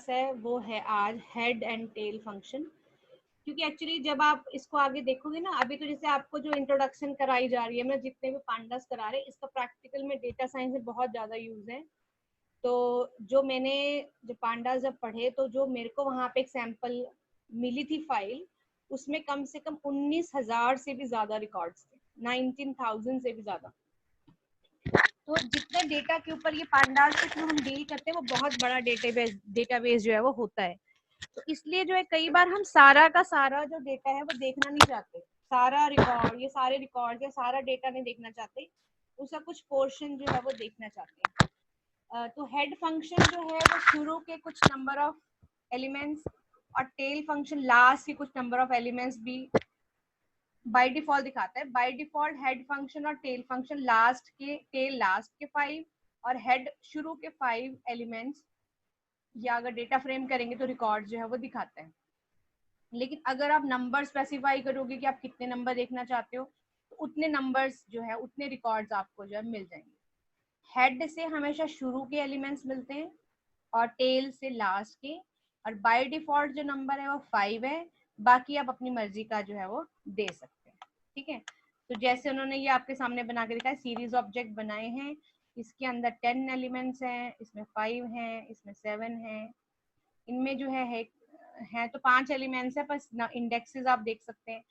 Class है वो है आज हेड एंड टेल फंक्शन, क्योंकि एक्चुअली जब आप इसको आगे देखोगे ना, अभी तो जैसे आपको जो इंट्रोडक्शन कराई जा रही है, मतलब जितने भी पांडास करा रहे हैं, इसका प्रैक्टिकल में डेटा साइंस में बहुत ज्यादा यूज है। तो जो मैंने जो पांडास जब पढ़े, तो जो मेरे को वहां पे एक सैंपल मिली थी फाइल, उसमें कम से कम 19,000 से भी ज्यादा रिकॉर्ड्स थे, 19,000 से भी ज्यादा। तो जितने डेटा के ऊपर ये पांडास के थ्रू हम डील करते हैं, वो बहुत बड़ा डेटाबेस जो है वो होता है। तो इसलिए जो है कई बार हम सारा का सारा जो डेटा है वो देखना नहीं चाहते, सारा रिकॉर्ड, ये सारे रिकॉर्ड या सारा डेटा नहीं देखना चाहते, उसका कुछ पोर्शन जो है वो देखना चाहते हैं। तो हेड फंक्शन जो है वो शुरू के कुछ नंबर ऑफ एलिमेंट्स और टेल फंक्शन लास्ट के कुछ नंबर ऑफ एलिमेंट्स भी बाय डिफॉल्ट दिखाता है। बाय डिफॉल्ट हेड फंक्शन और टेल फंक्शन टेल लास्ट के 5 और हेड शुरू के 5 एलिमेंट्स, या अगर डेटा फ्रेम करेंगे तो रिकॉर्ड जो है वो दिखाता है। लेकिन अगर आप नंबर स्पेसिफाई करोगे कि आप कितने नंबर देखना चाहते हो, तो उतने नंबर्स जो है, उतने रिकॉर्ड्स आपको जो है मिल जाएंगे। हेड से हमेशा शुरू के एलिमेंट्स मिलते हैं और टेल से लास्ट के, और बाय डिफॉल्ट जो नंबर है वो 5 है, बाकी आप अपनी मर्जी का जो है वो दे सकते हैं। ठीक है, तो जैसे उन्होंने ये आपके सामने बना के दिखाया, सीरीज ऑब्जेक्ट बनाए हैं, इसके अंदर 10 एलिमेंट्स हैं, इसमें 5 हैं, इसमें 7 हैं, इनमें जो है तो 5 एलिमेंट्स है, पर इंडेक्सेस आप देख सकते हैं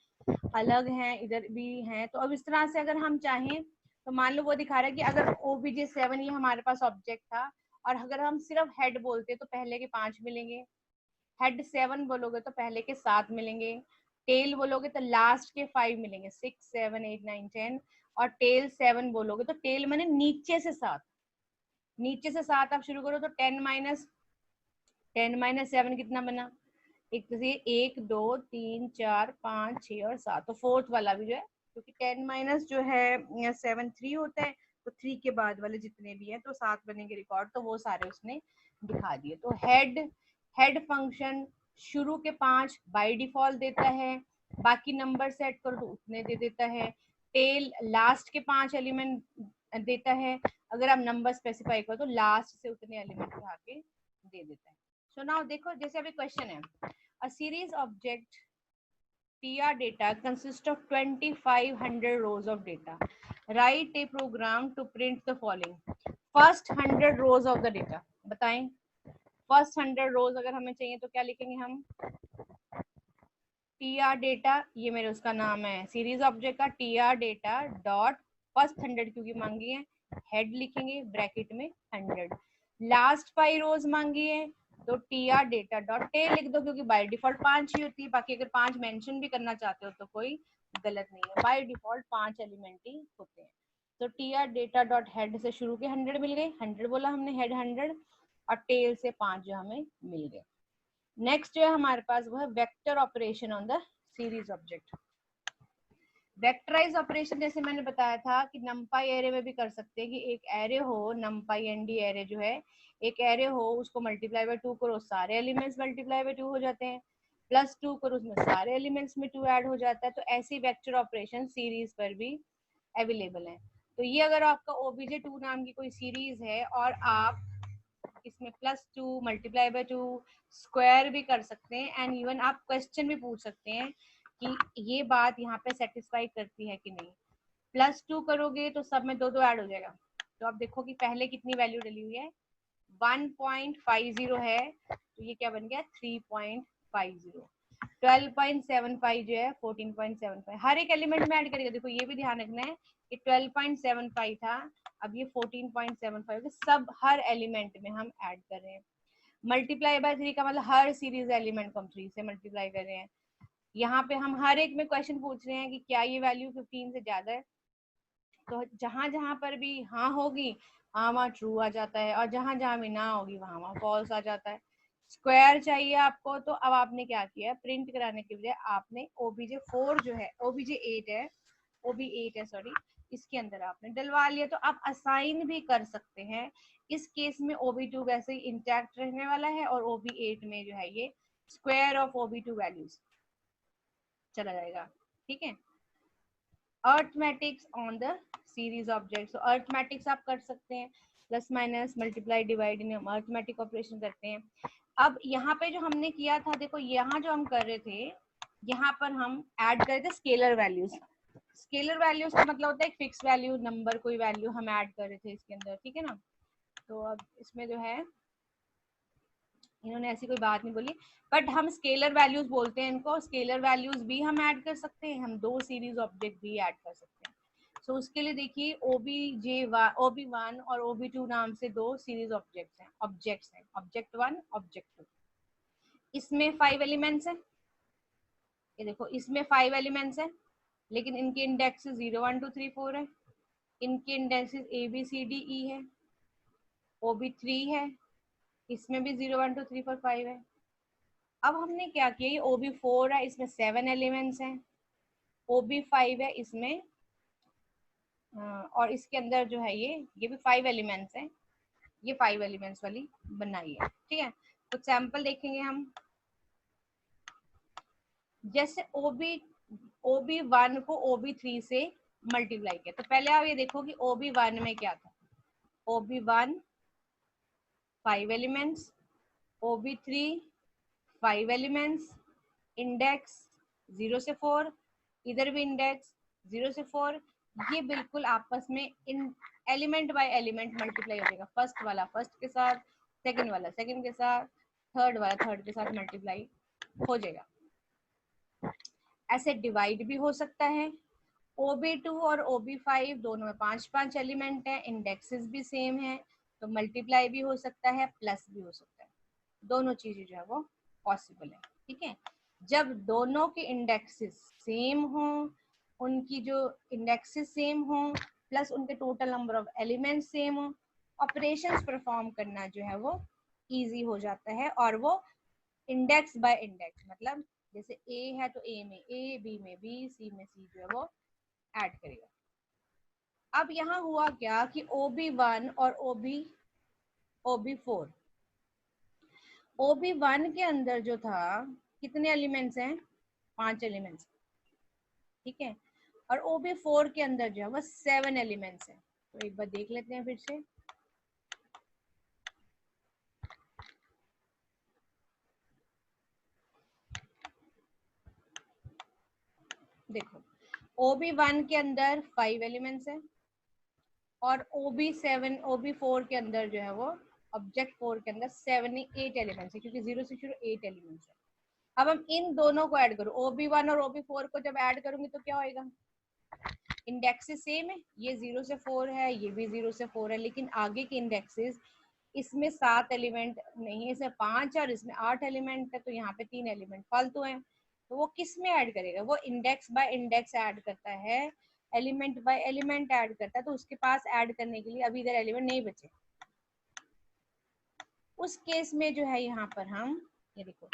अलग हैं, इधर भी हैं। तो अब इस तरह से अगर हम चाहें तो मान लो वो दिखा रहा है कि अगर OBJ7 ये हमारे पास ऑब्जेक्ट था, और अगर हम सिर्फ हेड बोलते तो पहले के 5 मिलेंगे, हेड 7 बोलोगे तो पहले के 7 मिलेंगे, टेल बोलोगे तो लास्ट के 5 मिलेंगे, 6 7 8 9 10, और टेल 7 बोलोगे तो टेल मैंने नीचे से 7, नीचे से 7 आप शुरू करो तो 10 माइनस 7 कितना बना, एक तो 1 2 3 4 5 6 और 7, तो फोर्थ वाला भी जो है, क्योंकि 10 माइनस जो है 7 3 होता है, तो 3 के बाद वाले जितने भी हैं तो 7 बनेंगे रिकॉर्ड, तो वो सारे उसने दिखा दिए। तो हेड फंक्शन शुरू के 5 बाय डिफॉल्ट देता है, बाकी नंबर सेट करो तो उतने दे देता है। टेल लास्ट के 5 एलिमेंट देता है, अगर आप नंबर स्पेसिफाई करो तो लास्ट से उतने एलिमेंट उठा के दे देता है। सो नाउ देखो, जैसे अभी क्वेश्चन है, a series object TR data consists of 2500 rows of data. Write a program to print the following. First 100 rows of the data. बताएं, फर्स्ट 100 रोज अगर हमें चाहिए तो क्या लिखेंगे हम, TR डेटा, ये मेरे उसका नाम है सीरीज ऑब्जेक्ट का, TR डेटा डॉट फर्स्ट 100 क्योंकि मांगी है, हेड लिखेंगे ब्रैकेट में 100, लास्ट 5 रोज मांगी है तो TR डेटा डॉट टेल लिख दो, क्योंकि बाय डिफॉल्ट 5 ही होती है, बाकी अगर 5 मेंशन भी करना चाहते हो तो कोई गलत नहीं है, बाय डिफॉल्ट 5 एलिमेंट ही होते हैं। तो TR डेटा डॉट हेड से शुरू के 100 मिल गए, 100 बोला हमने, हेड 100, और टेल से 5 जो हमें मिल गए। नेक्स्ट जो है हमारे पास वो है vector operation on the series object. Vectorize operation जैसे मैंने बताया था कि नमपाई एरे में भी कर सकते हैं, कि एक एरे हो, नमपाई एनडी एरे जो है, एक एरे हो, उसको मल्टीप्लाई बाय 2 करो, सारे एलिमेंट्स मल्टीप्लाई बाय 2 हो जाते हैं, प्लस 2 करो, उसमें सारे एलिमेंट्स में 2 ऐड हो जाता है। तो ऐसी वेक्टर ऑपरेशन सीरीज पर भी अवेलेबल है। तो ये अगर आपका OBJ2 नाम की कोई सीरीज है और आप इसमें +2 मल्टीप्लाई बाय 2 स्क्वायर भी कर सकते हैं, एंड इवन आप क्वेश्चन भी पूछ सकते हैं कि ये बात यहाँ पे सेटिस्फाई करती है कि नहीं। +2 करोगे तो सब में 2 ऐड हो जाएगा, तो आप देखो कि पहले कितनी वैल्यू डली हुई है, 1.50 है, तो ये क्या बन गया 3.50, 12.75 जो है 14.75, हर एक एलिमेंट में ऐड करेगा। देखो ये भी ध्यान रखना है कि 12.75 था, अब ये 14.75, सब हर एलिमेंट में हम ऐड कर रहे हैं। मल्टीप्लाई बाय 3 का मतलब हर सीरीज एलिमेंट को हम 3 से मल्टीप्लाई कर रहे हैं। यहाँ पे हम हर एक में क्वेश्चन पूछ रहे हैं कि क्या ये वैल्यू 15 से ज्यादा है, तो जहां जहां पर भी हाँ होगी वहाँ ट्रू आ जाता है, और जहां जहां भी ना होगी वहां फॉल्स आ जाता है। स्क्वायर चाहिए आपको, तो अब आपने क्या किया, प्रिंट कराने के बजाय आपने OBJ4 जो है, OB8 है सॉरी, इसके अंदर आपने डलवा लिया, तो आप असाइन भी कर सकते हैं। इस केस में OB2 वैसे ही इंटैक्ट रहने वाला है, और OB8 में जो है ये स्क्वायर ऑफ OB2 वैल्यूज चला जाएगा। ठीक है, arithmetics on the series object, तो अर्थमेटिक्स आप कर सकते हैं, प्लस माइनस मल्टीप्लाई डिवाइड, इन हम अर्थमेटिक ऑपरेशन करते हैं। अब यहाँ पे जो हमने किया था, देखो यहाँ जो हम कर रहे थे, यहाँ पर हम ऐड कर रहे थे स्केलर वैल्यूज। स्केलर वैल्यूज का मतलब होता है एक फिक्स वैल्यू, नंबर, कोई वैल्यू हम ऐड कर रहे थे इसके अंदर, ठीक है ना। तो अब इसमें जो है इन्होंने ऐसी कोई बात नहीं बोली, बट हम स्केलर वैल्यूज बोलते हैं इनको। स्केलर वैल्यूज भी हम ऐड कर सकते हैं, हम दो सीरीज ऑब्जेक्ट भी ऐड कर सकते हैं। सो उसके लिए देखिए OB1 और OB2 नाम से दो सीरीज ऑब्जेक्ट्स हैं, ऑब्जेक्ट 1, ऑब्जेक्ट 2। इसमें 5 एलिमेंट्स हैं, ये देखो इसमें 5 एलिमेंट्स हैं, लेकिन इनके इंडेक्स 0 1 2 3 4 है। इनके इंडेक्सेस ABCDE है। OB3 है, इसमें भी 0 1 2 3 4 5 है। अब हमने क्या किया, ये OB4 है, इसमें 7 एलिमेंट्स हैं। OB5 है, इसमें और इसके अंदर जो है ये भी 5 एलिमेंट्स हैं। ये 5 एलिमेंट्स वाली बनाई है, ठीक है। तो सैंपल देखेंगे हम। जैसे OB1 को OB3 से मल्टीप्लाई किया, तो पहले आप ये देखो कि OB1 में क्या था। OB1 5 elements, OB3 5 elements, index 0 से 4, इधर भी इंडेक्स 0 से 4। ये बिल्कुल आपस में इन एलिमेंट बाय एलिमेंट मल्टीप्लाई हो जाएगा। फर्स्ट वाला फर्स्ट के साथ, सेकंड वाला सेकंड के साथ, थर्ड वाला थर्ड के साथ मल्टीप्लाई हो जाएगा। ऐसे डिवाइड भी हो सकता है। OB2 और OB5 दोनों में 5-5 एलिमेंट है, इंडेक्सेस भी सेम है, तो मल्टीप्लाई भी हो सकता है, प्लस भी हो सकता है। दोनों चीजें जो है वो पॉसिबल है, ठीक है। जब दोनों के इंडेक्सेस सेम हो, उनकी जो इंडेक्सेस सेम हो, प्लस उनके total number of elements same हो, ऑपरेशंस परफॉर्म करना जो है वो इजी हो जाता है। और वो इंडेक्स बाय इंडेक्स, मतलब जैसे A है तो A में A, B में B, C में C जो है वो ऐड करेगा। अब यहाँ हुआ क्या कि OB1 और OB4, OB1 के अंदर जो था कितने एलिमेंट्स हैं, 5 एलिमेंट्स, ठीक है। और OB4 के अंदर जो है वो 7 एलिमेंट्स हैं। तो एक बार देख लेते हैं फिर से। देखो OB1 के अंदर 5 एलिमेंट्स हैं, और OB4 के अंदर जो है वो ऑब्जेक्ट 4 के अंदर 8 एलिमेंट्स है, क्योंकि 0 से शुरू 8 एलिमेंट्स है। अब हम इन दोनों को ऐड करो, OB1 और OB4 को जब ऐड करूंगी तो क्या होएगा, इंडेक्सेस सेम है, ये 0 से 4 है, ये भी 0 से 4 है, लेकिन आगे के इंडेक्सेस, इसमें 7 एलिमेंट नहीं है, इसमें 5 और इसमें 8 एलिमेंट है, तो यहाँ पे 3 एलिमेंट फालतू हैं। तो वो किस में ऐड करेगा, वो इंडेक्स बाय इंडेक्स ऐड करता है, एलिमेंट बाय एलिमेंट ऐड करता है। तो उसके पास ऐड करने के लिए अभी इधर एलिमेंट नहीं बचे। उस केस में जो है यहाँ पर हम ये देखो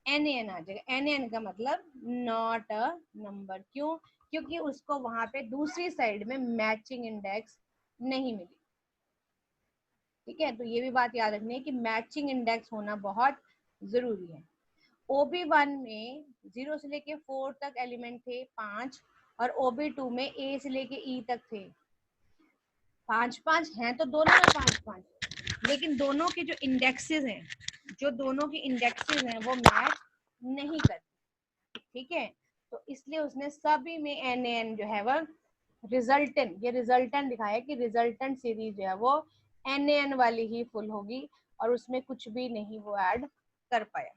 NaN आ जाएगा। NaN का मतलब नॉट अ नंबर। क्यों, क्योंकि उसको वहां पे दूसरी साइड में मैचिंग इंडेक्स नहीं मिली, ठीक है। तो ये भी बात याद रखनी है कि मैचिंग इंडेक्स होना बहुत जरूरी है। OB1 में 0 से लेके 4 तक एलिमेंट थे 5, और OB2 में A से लेके E तक थे 5-5 हैं, तो दोनों में 5-5, लेकिन दोनों के जो इंडेक्सेस हैं, वो मैच नहीं करते, ठीक है। तो इसलिए उसने सभी में NaN जो है वो रिजल्टेंट दिखाया कि रिजल्टेंट सीरीज जो है वो NaN वाली ही फुल होगी, और उसमें कुछ भी नहीं वो ऐड कर पाया।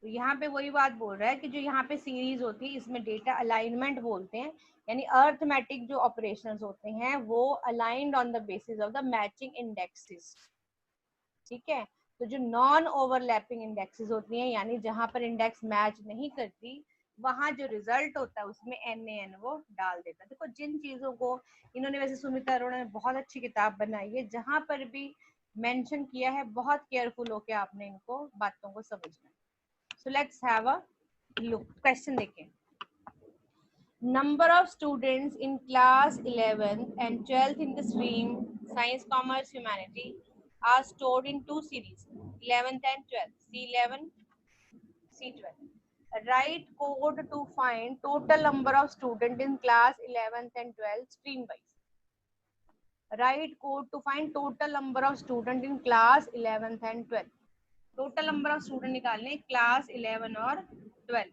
तो यहाँ पे वही बात बोल रहा है कि जो यहाँ पे सीरीज होती है इसमें डेटा अलाइनमेंट बोलते हैं, यानी अर्थमेटिक जो ऑपरेशंस होते हैं वो aligned on the basis of the matching indexes, ठीक है। तो जो नॉन ओवरलैपिंग इंडेक्सेस होती हैं, यानी जहां पर इंडेक्स मैच नहीं करती, वहां जो रिजल्ट होता है उसमें NaN वो डाल देता है। देखो जिन चीजों को इन्होंने, वैसे सुमिता अरोड़ा ने बहुत अच्छी किताब बनाई है, जहां पर भी मेंशन किया है बहुत केयरफुल होके आपने इनको बातों को समझना है। So let's have a look. Question देखें. Number of students in class 11th and 12th in the stream Science, Commerce, Humanity are stored in two series, 11th and 12th. C11, C12. Write code to find total number of students in class 11th and 12th stream wise. Write code to find total number of student in class 11th and 12th। Total number of student निकालने class 11 और 12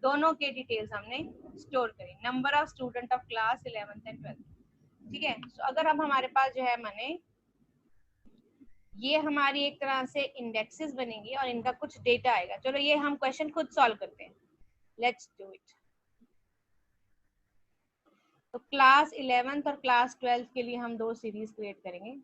दोनों के details हमने store करी, number of student of class 11th and 12th। ठीक है, तो अगर हम हमारे पास जो है माने ये हमारी एक तरह से इंडेक्सेस बनेंगी और इनका कुछ डेटा आएगा। चलो ये हम क्वेश्चन खुद सॉल्व करते हैं, लेट्स डू इट। तो क्लास 11th और क्लास 12th के लिए हम दो सीरीज क्रिएट करेंगे।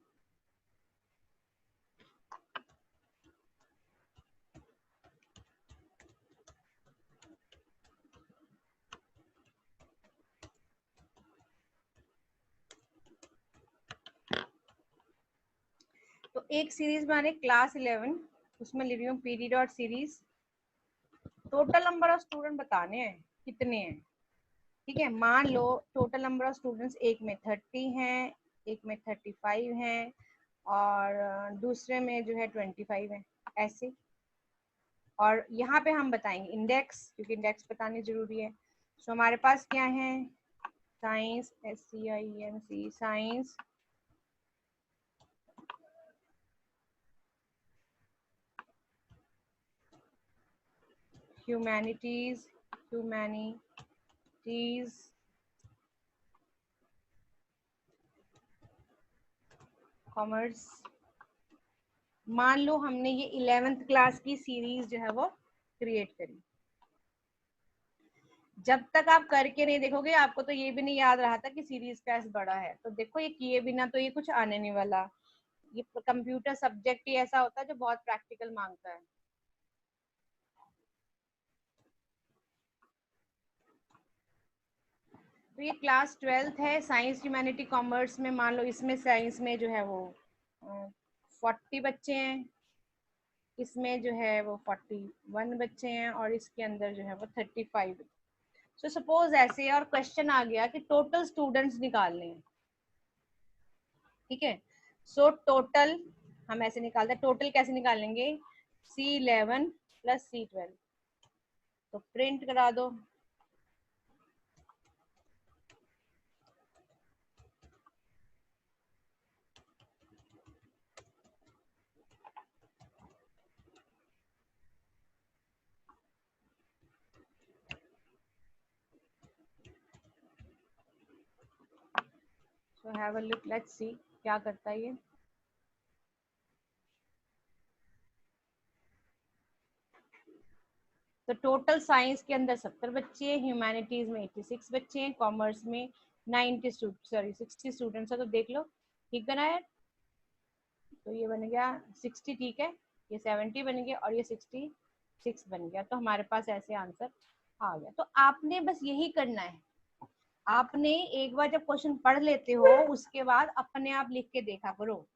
तो एक सीरीज बना क्लास 11, उसमें लिख रही हूँ PD dot series. Total number of student बताने हैं कितने हैं। ठीक है, मान लो टोटल नंबर ऑफ स्टूडेंट्स एक में 30 हैं, एक में 35 हैं और दूसरे में जो है 25 है, ऐसे। और यहाँ पे हम बताएंगे इंडेक्स, क्योंकि इंडेक्स बतानी जरूरी है। तो हमारे पास क्या है, science, SCIENC science, humanities, commerce. मान लो हमने ये 11th क्लास की सीरीज जो है वो क्रिएट करी। जब तक आप करके नहीं देखोगे आपको तो ये भी नहीं याद रहा था कि सीरीज कैसे बड़ा है। तो देखो ये किए बिना तो ये कुछ आने नहीं वाला। ये कंप्यूटर सब्जेक्ट ही ऐसा होता है जो बहुत प्रैक्टिकल मांगता है। तो ये क्लास 12th है, साइंस ह्यूमैनिटी कॉमर्स में। मान लो इसमें साइंस में जो है वो 40 बच्चे हैं, इसमें जो है वो 41 बच्चे हैं और इसके अंदर जो है वो 35। सो सपोज ऐसे और क्वेश्चन आ गया कि टोटल स्टूडेंट्स निकालने हैं। ठीक है, सो टोटल हम ऐसे निकालते हैं। टोटल कैसे निकालेंगे, C11 प्लस C12। तो प्रिंट करा दो। So have a look, let's see क्या करता है ये। तो टोटल साइंस के अंदर 70 बच्चे हैं, ह्यूमैनिटीज में 86 बच्चे हैं, कॉमर्स में 60 स्टूडेंट्स है। तो देख लो ठीक बना है। तो ये बन गया 60, ठीक है, ये 70 बन गया और ये 66 बन गया। तो हमारे पास ऐसे आंसर आ गया। तो आपने बस यही करना है, आपने एक बार जब क्वेश्चन पढ़ लेते हो उसके बाद अपने आप लिख के देखा करो।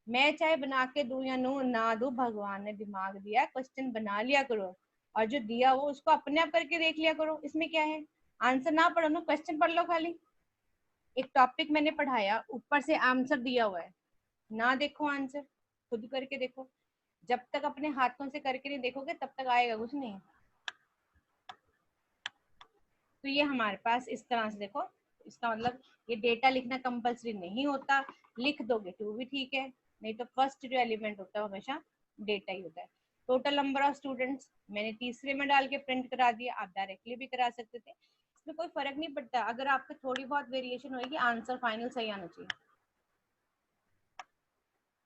मैं चाहे बना के दूं या ना दूं, भगवान ने दिमाग दिया, क्वेश्चन बना लिया करो और जो दिया वो उसको अपने आप करके देख लिया करो। इसमें क्या है, आंसर ना पढ़ो ना, क्वेश्चन पढ़ लो खाली। एक टॉपिक मैंने पढ़ाया, ऊपर से आंसर दिया हुआ है, ना देखो आंसर, खुद करके देखो। जब तक अपने हाथों से करके नहीं देखोगे तब तक आएगा कुछ नहीं। तो ये हमारे पास इस तरह से देखो, इसका मतलब ये डेटा लिखना कंपलसरी नहीं होता, लिख दोगे तो भी ठीक है, नहीं तो फर्स्ट जो एलिमेंट होता है हमेशा डेटा ही होता है। टोटल नंबर ऑफ स्टूडेंट्स मैंने तीसरे में डाल के प्रिंट करा दिया, आप डायरेक्टली भी करा सकते थे, इसमें कोई फर्क नहीं पड़ता। अगर आपके थोड़ी बहुत वेरिएशन होगी, आंसर फाइनल सही आना चाहिए।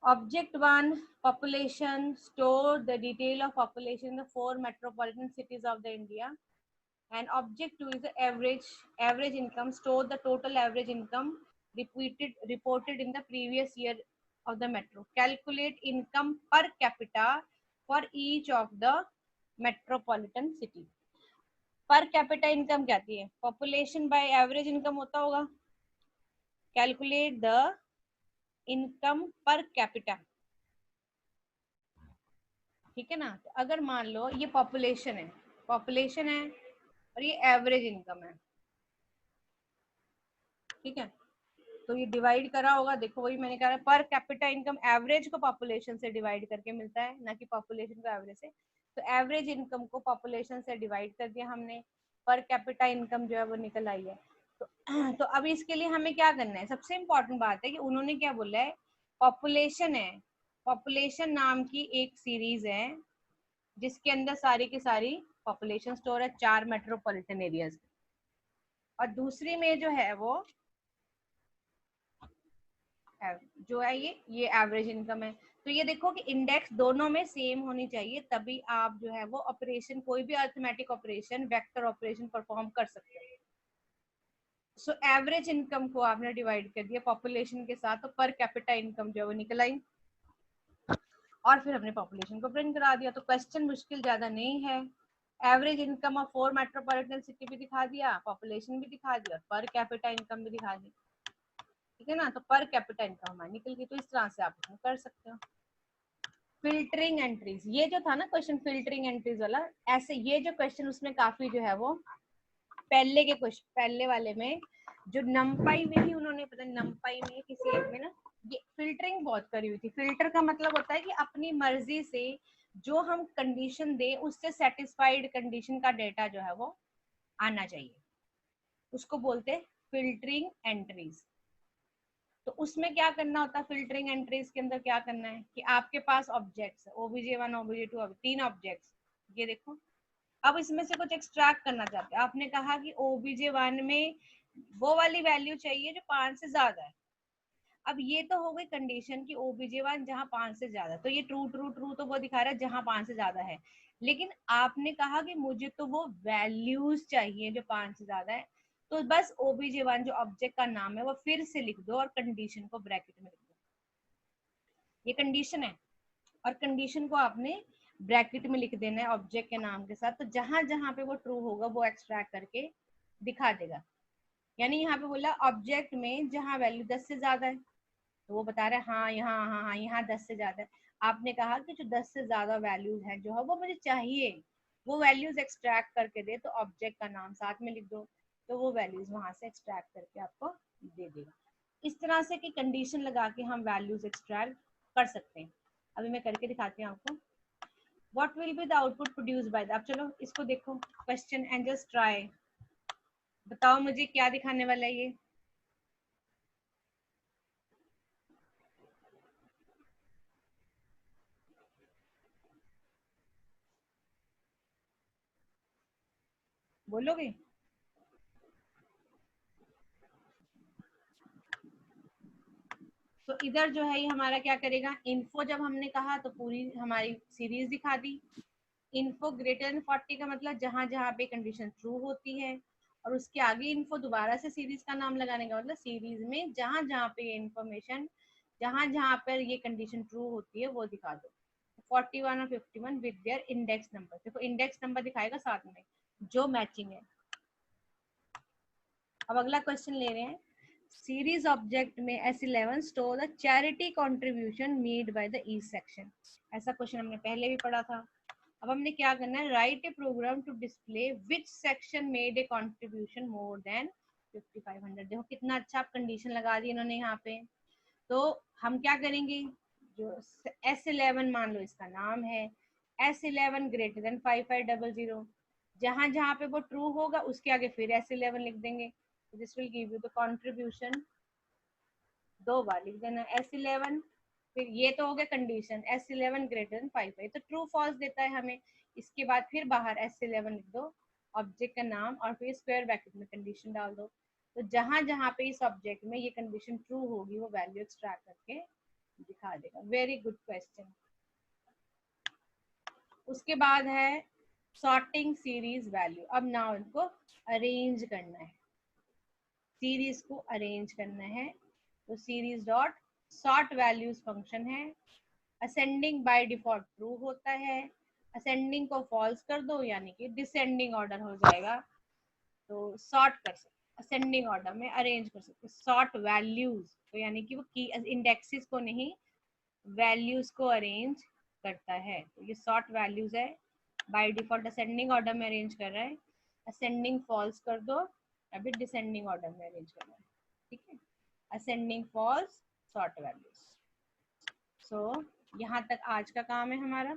Object 1, population, store the detail of population in the 4 metropolitan cities of the India. And object 2 is the average income, store the total average income reported in the previous year of the metro. Calculate income per capita for each of the metropolitan city. Per capita income क्या आती है, population by average income होता होगा। Calculate the income per capita, ठीक है ना। तो अगर मान लो ये पॉपुलेशन है और ये एवरेज इनकम है, ठीक है, तो ये डिवाइड करा होगा। देखो वही मैंने कहा, पर कैपिटा इनकम एवरेज को पॉपुलेशन से डिवाइड करके मिलता है, ना कि पॉपुलेशन को एवरेज से। तो एवरेज इनकम को पॉपुलेशन से डिवाइड कर दिया हमने, पर कैपिटा इनकम जो है वो निकल आई है। तो तो अब इसके लिए हमें क्या करना है, सबसे इम्पोर्टेंट बात है कि उन्होंने क्या बोला है, पॉपुलेशन है, पॉपुलेशन नाम की एक सीरीज है जिसके अंदर सारी की सारी पॉपुलेशन स्टोर है 4 मेट्रोपॉलिटन एरियाज, और दूसरी में जो है वो जो है ये एवरेज इनकम है। तो ये देखो कि इंडेक्स दोनों में सेम होनी चाहिए, तभी आप जो है वो ऑपरेशन, कोई भी arithmetic operation, vector operation perform कर सकते हैं। सो एवरेज इनकम को आपने डिवाइड कर दिया पॉपुलेशन के साथ, तो पर कैपिटा इनकम जो है वो निकल आई, और फिर हमने पॉपुलेशन को प्रिंट करा दिया। तो क्वेश्चन मुश्किल ज्यादा नहीं है, average income of 4 metropolitan city भी दिखा दिया, पॉपुलेशन भी दिखा दिया, पर कैपिटा इनकम भी दिखा दी, ठीक है ना। तो पर कैपिटा इनकम हमारी निकल गई। तो इस तरह से आप इसमें कर सकते हो। फिल्टरिंग एंट्रीज, ये जो था ना क्वेश्चन फिल्टरिंग एंट्रीज वाला, ऐसे ये जो क्वेश्चन उसमें काफी जो है वो पहले के क्वेश्चन, पहले वाले में जो नमपाई में ही उन्होंने, पता नहीं नमपाई में किसी एक में ना, ये फिल्टरिंग बहुत करी हुई थी। फिल्टर का मतलब होता है कि अपनी मर्जी से जो हम कंडीशन दे उससे सेटिस्फाइड कंडीशन का डेटा जो है वो आना चाहिए, उसको बोलते हैं फिल्टरिंग एंट्रीज। तो उसमें क्या करना होता है, फिल्टरिंग एंट्रीज के अंदर क्या करना है कि आपके पास ऑब्जेक्ट्स है OBJ1 OBJ2 तीन ऑब्जेक्ट्स, ये देखो। अब इसमें से कुछ एक्सट्रैक्ट करना चाहते हैं, आपने कहा कि OBJ1 में वो वाली वैल्यू चाहिए जो 5 से ज्यादा है। अब ये तो हो गई कंडीशन कि OBJ1 जहां 5 से ज्यादा, तो ये ट्रू ट्रू ट्रू तो वो दिखा रहा है जहां 5 से ज्यादा है, लेकिन आपने कहा कि मुझे तो वो वैल्यूज चाहिए जो 5 से ज्यादा है। तो बस OBJ1 जो ऑब्जेक्ट का नाम है वो फिर से लिख दो और कंडीशन को ब्रैकेट में लिख दो, ये कंडीशन है, और कंडीशन को आपने ब्रैकेट में लिख देना है ऑब्जेक्ट के नाम के साथ। तो जहां जहां पे वो ट्रू होगा वो एक्सट्रैक्ट करके दिखा देगा। यानी यहाँ पे बोला ऑब्जेक्ट में जहां वैल्यू 10 से ज्यादा है, तो वो बता रहा है हाँ यहाँ 10 से ज्यादा है। आपने कहा कि जो 10 से ज्यादा वैल्यूज है जो है वो मुझे चाहिए, वो वैल्यूज एक्सट्रैक्ट करके दे, तो ऑब्जेक्ट का नाम साथ में लिख दो, तो वो वैल्यूज वहां से एक्सट्रैक्ट करके आपको दे देगा। इस तरह से कि कंडीशन लगा के हम वैल्यूज एक्सट्रैक्ट कर सकते हैं। अभी मैं करके दिखाती हूँ आपको। What will be the output produced by the, अब चलो इसको देखो क्वेश्चन एंड जस्ट ट्राई, बताओ मुझे क्या दिखाने वाला है ये। बोलोगे? तो इधर जो है ये हमारा क्या करेगा, इन्फो जब हमने कहा तो पूरी हमारी सीरीज दिखा दी। इन्फो ग्रेटर देन 40 का मतलब जहां जहां पे कंडीशन ट्रू होती है, और उसके आगे इन्फो दोबारा से सीरीज का नाम लगाने का मतलब सीरीज में जहां जहां पे ये इन्फॉर्मेशन, जहां जहां पर ये कंडीशन ट्रू होती है वो दिखा दो। 41 और 51 विद देयर इंडेक्स नंबर, देखो इंडेक्स नंबर दिखाएगा साथ में जो मैचिंग है। अब अगला क्वेश्चन ले रहे हैं, सीरीज ऑब्जेक्ट में S11 store the charity contribution made by the east section. ऐसा क्वेश्चन हमने पहले भी पढ़ा था। अब हमने क्या करना है, write a program to display which section made a contribution more than 5500। देखो कितना अच्छा आप कंडीशन लगा दी इन्होंने यहाँ पे। तो हम क्या करेंगे, जो S11 मान लो इसका नाम है, S11 ग्रेटर देन 5500, जहां जहां पे वो ट्रू होगा उसके आगे फिर S11 लिख देंगे। This will give you the contribution, दो बार लिख देना S11, फिर ये तो हो गया कंडीशन S11 ग्रेटर देन 55, तो ट्रू फॉल्स देता है हमें। इसके बाद फिर बाहर S11 लिख दो, ऑब्जेक्ट का नाम, और फिर स्क्वायर ब्रैकेट में कंडीशन डाल दो। तो जहां जहां पे इस ऑब्जेक्ट में ये कंडीशन ट्रू होगी वो वैल्यू एक्सट्रैक्ट करके दिखा देगा। Very good question. उसके बाद है सॉर्टिंग सीरीज वैल्यू। अब नाउ इनको अरेंज करना है, सीरीज को अरेंज करना है। तो series dot sort values function है, असेंडिंग बाय डिफॉल्ट ट्रू होता है, असेंडिंग को फॉल्स कर दो यानी कि डिसेंडिंग ऑर्डर हो जाएगा। तो सॉर्ट कर सकते, असेंडिंग ऑर्डर में अरेंज कर सकते, सॉर्ट वैल्यूज, तो यानी कि वो की इंडेक्सेस को नहीं वैल्यूज को अरेंज करता है। तो ये सॉर्ट वैल्यूज है, बाय डिफॉल्ट असेंडिंग ऑर्डर में अरेंज कर रहा है, असेंडिंग फॉल्स कर दो, अभी डिसेंडिंग ऑर्डर में अरेंज करना है, ठीक है। Ascending false sort values. So यहाँ तक आज का काम है हमारा।